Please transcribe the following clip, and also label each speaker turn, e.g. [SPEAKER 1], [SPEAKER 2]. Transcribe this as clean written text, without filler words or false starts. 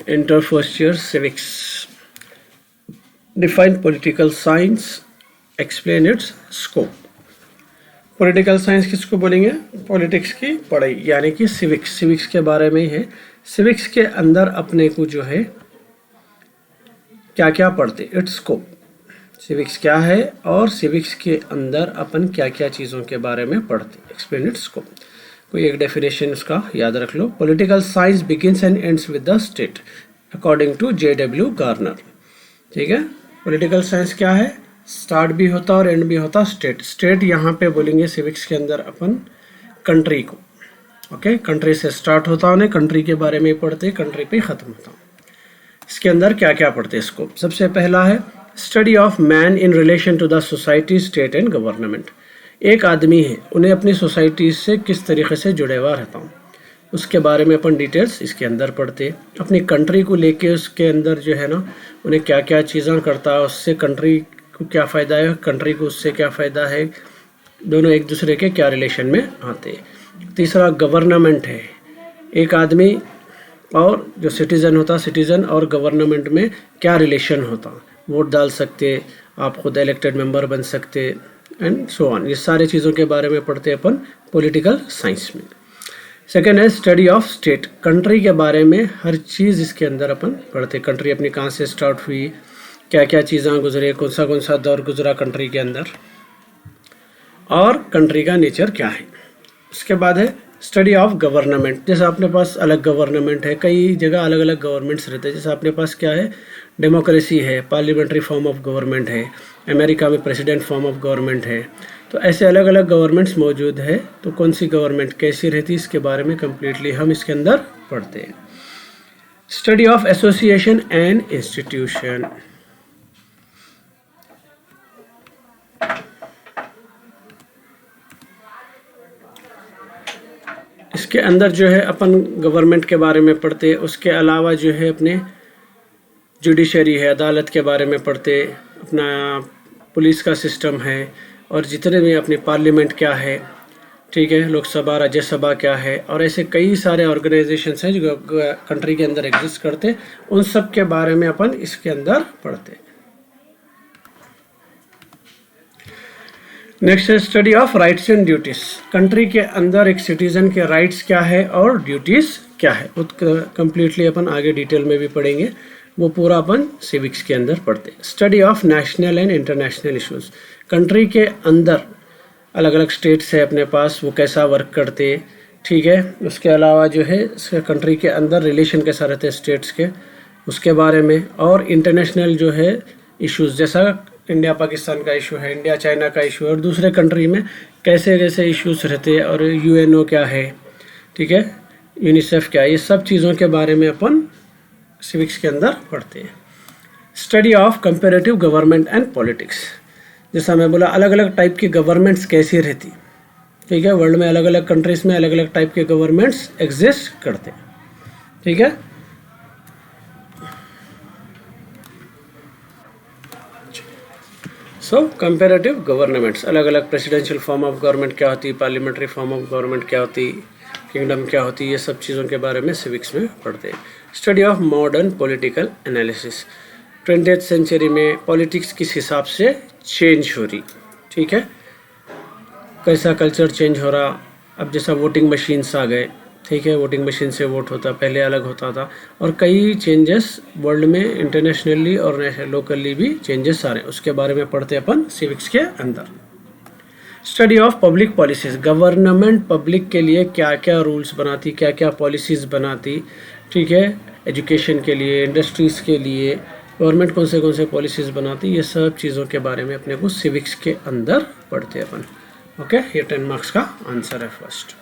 [SPEAKER 1] Enter first year civics. Define political science. Explain its scope. Political science किसको बोलेंगे? Politics की पढ़ाई यानी कि सिविक्स के बारे में ही है। सिविक्स के अंदर अपने को जो है क्या क्या पढ़ते, इट्स स्कोप। सिविक्स क्या है और सिविक्स के अंदर अपन क्या क्या चीज़ों के बारे में पढ़ते, एक्सप्लेन इट्स स्कोप। कोई एक डेफिनेशन उसका याद रख लो। Political science begins and ends with the state according to J.W. Garner. ठीक है, पॉलिटिकल साइंस क्या है? स्टार्ट भी होता और एंड भी होता स्टेट यहाँ पे बोलेंगे सिविक्स के अंदर अपन कंट्री को। ओके, कंट्री से स्टार्ट होता है, कंट्री के बारे में पढ़ते, कंट्री पे ख़त्म होता। इसके अंदर क्या क्या पढ़ते स्कोप? सबसे पहला है study of man in relation to the society, state and government. एक आदमी है, उन्हें अपनी सोसाइटी से किस तरीके से जुड़े हुआ रहता हूँ, उसके बारे में अपन डिटेल्स इसके अंदर पढ़ते। अपनी कंट्री को लेके उसके अंदर जो है ना, उन्हें क्या क्या चीज़ें करता है, उससे कंट्री को क्या फ़ायदा है, कंट्री को उससे क्या फ़ायदा है, दोनों एक दूसरे के क्या रिलेशन में आते। तीसरा गवर्नमेंट है, एक आदमी और जो सिटीज़न होता, सिटीज़न और गवर्नमेंट में क्या रिलेशन होता, वोट डाल सकते, आप खुद इलेक्टेड मेंबर बन सकते एंड सो ऑन। ये सारी चीज़ों के बारे में पढ़ते अपन पॉलिटिकल साइंस में। सेकेंड है स्टडी ऑफ स्टेट, कंट्री के बारे में हर चीज़ इसके अंदर अपन पढ़ते। कंट्री अपनी कहाँ से स्टार्ट हुई, क्या क्या चीज़ें गुजरे, कौन सा दौर गुजरा कंट्री के अंदर, और कंट्री का नेचर क्या है। उसके बाद है स्टडी ऑफ गवर्नमेंट। जैसे अपने पास अलग गवर्नमेंट है, कई जगह अलग अलग गवर्नमेंट्स रहते हैं। जैसे अपने पास क्या है, डेमोक्रेसी है, पार्लियामेंट्री फॉर्म ऑफ गवर्नमेंट है, अमेरिका में प्रेसिडेंट फॉर्म ऑफ गवर्नमेंट है। तो ऐसे अलग अलग गवर्नमेंट्स मौजूद है, तो कौन सी गवर्नमेंट कैसी रहती है, इसके बारे में कम्प्लीटली हम इसके अंदर पढ़ते हैं। Study of association and institution. इसके अंदर जो है अपन गवर्नमेंट के बारे में पढ़ते, उसके अलावा जो है अपने जुडिशरी है, अदालत के बारे में पढ़ते, अपना पुलिस का सिस्टम है, और जितने भी अपने पार्लियामेंट क्या है, ठीक है, लोकसभा राज्यसभा क्या है, और ऐसे कई सारे ऑर्गेनाइजेशंस हैं जो कंट्री के अंदर एग्जिस्ट करते, उन सब के बारे में अपन इसके अंदर पढ़ते। नेक्स्ट है study of rights and duties. Country के अंदर एक सिटीजन के राइट्स क्या है और ड्यूटीज क्या है, वो कम्प्लीटली अपन आगे डिटेल में भी पढ़ेंगे, वो पूरा अपन सिविक्स के अंदर पढ़ते। Study of national and international issues. Country के अंदर अलग अलग स्टेट्स है अपने पास, वो कैसा वर्क करते, ठीक है। उसके अलावा जो है कंट्री के अंदर रिलेशन कैसा रहते स्टेट्स के, उसके बारे में। और इंटरनेशनल जो है इश्यूज, जैसा इंडिया पाकिस्तान का इशू है, इंडिया चाइना का इशू है, और दूसरे कंट्री में कैसे कैसे इश्यूज रहते हैं, और UNO क्या है, ठीक है, यूनिसेफ क्या है, ये सब चीज़ों के बारे में अपन सिविक्स के अंदर पढ़ते हैं। Study of comparative government and politics. जैसा मैं बोला, अलग अलग टाइप की गवर्नमेंट्स कैसी रहती, ठीक है, वर्ल्ड में अलग अलग कंट्रीज़ में अलग अलग टाइप के गवर्नमेंट्स एग्जिस्ट करते, ठीक है। सो कंपैरेटिव गवर्नमेंट्स, अलग अलग प्रेसिडेंशियल फॉर्म ऑफ गवर्नमेंट क्या होती, पार्लियामेंट्री फॉर्म ऑफ गवर्नमेंट क्या होती, किंगडम क्या होती, ये सब चीज़ों के बारे में सिविक्स में पढ़ते हैं। Study of modern political analysis. 20th century में पॉलिटिक्स किस हिसाब से चेंज हो रही, ठीक है, कैसा कल्चर चेंज हो रहा। अब जैसा वोटिंग मशीन्स आ गए, ठीक है, वोटिंग मशीन से वोट होता, पहले अलग होता था, और कई चेंजेस वर्ल्ड में इंटरनेशनली और लोकली भी चेंजेस आ रहे हैं, उसके बारे में पढ़ते अपन सिविक्स के अंदर। Study of public policies. Government public के लिए क्या क्या रूल्स बनाती, क्या क्या पॉलिसीज़ बनाती, ठीक है, एजुकेशन के लिए, इंडस्ट्रीज़ के लिए गवर्नमेंट कौन से पॉलिसीज़ बनाती, ये सब चीज़ों के बारे में अपने को सिविक्स के अंदर पढ़ते अपन। ओके, ये 10 मार्क्स का आंसर है फर्स्ट।